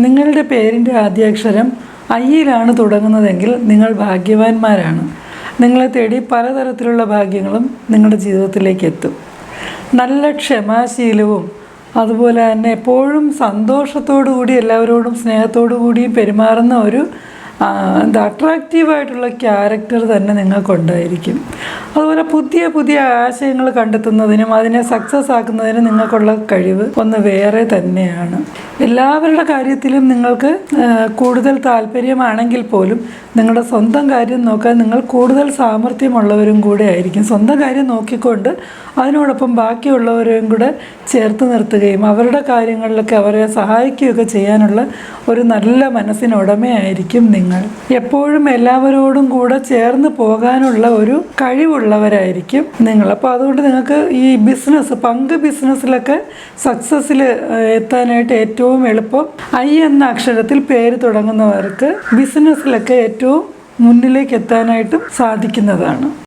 നിങ്ങളുടെ പേരിൻ്റെ ആദ്യാക്ഷരം ഐയിലാണ് തുടങ്ങുന്നതെങ്കിൽ നിങ്ങൾ ഭാഗ്യവാന്മാരാണ്. നിങ്ങളെ തേടി പലതരത്തിലുള്ള ഭാഗ്യങ്ങളും നിങ്ങളുടെ ജീവിതത്തിലേക്ക് എത്തും. നല്ല ക്ഷമാശീലവും അതുപോലെ തന്നെ എപ്പോഴും സന്തോഷത്തോടു കൂടി എല്ലാവരോടും സ്നേഹത്തോടു കൂടിയും പെരുമാറുന്ന ഒരു അട്രാക്റ്റീവായിട്ടുള്ള ക്യാരക്ടർ തന്നെ നിങ്ങൾക്കുണ്ടായിരിക്കും. അതുപോലെ പുതിയ പുതിയ ആശയങ്ങൾ കണ്ടെത്തുന്നതിനും അതിനെ സക്സസ് ആക്കുന്നതിനും നിങ്ങൾക്കുള്ള കഴിവ് ഒന്ന് വേറെ തന്നെയാണ്. എല്ലാവരുടെ കാര്യത്തിലും നിങ്ങൾക്ക് കൂടുതൽ താല്പര്യമാണെങ്കിൽ പോലും നിങ്ങളുടെ സ്വന്തം കാര്യം നോക്കാൻ നിങ്ങൾ കൂടുതൽ സാമർഥ്യമുള്ളവരും കൂടെ ആയിരിക്കും. സ്വന്തം കാര്യം നോക്കിക്കൊണ്ട് അതിനോടൊപ്പം ബാക്കിയുള്ളവരെയും കൂടെ ചേർത്ത് നിർത്തുകയും അവരുടെ കാര്യങ്ങളിലൊക്കെ അവരെ സഹായിക്കുകയൊക്കെ ചെയ്യാനുള്ള ഒരു നല്ല മനസ്സിനുടമയായിരിക്കും നിങ്ങൾ. എപ്പോഴും എല്ലാവരോടും കൂടെ ചേർന്ന് പോകാനുള്ള ഒരു കഴിവുള്ളവരായിരിക്കും നിങ്ങൾ. അപ്പോൾ അതുകൊണ്ട് നിങ്ങൾക്ക് ഈ പങ്ക് ബിസിനസ്സിലൊക്കെ സക്സസ്സിൽ എത്താനായിട്ട് ഏറ്റവും എളുപ്പം ഐ എന്ന അക്ഷരത്തിൽ പേര് തുടങ്ങുന്നവർക്ക് ബിസിനസ്സിലൊക്കെ ഏറ്റവും മുന്നിലേക്ക് എത്താനായിട്ടും സാധിക്കുന്നതാണ്.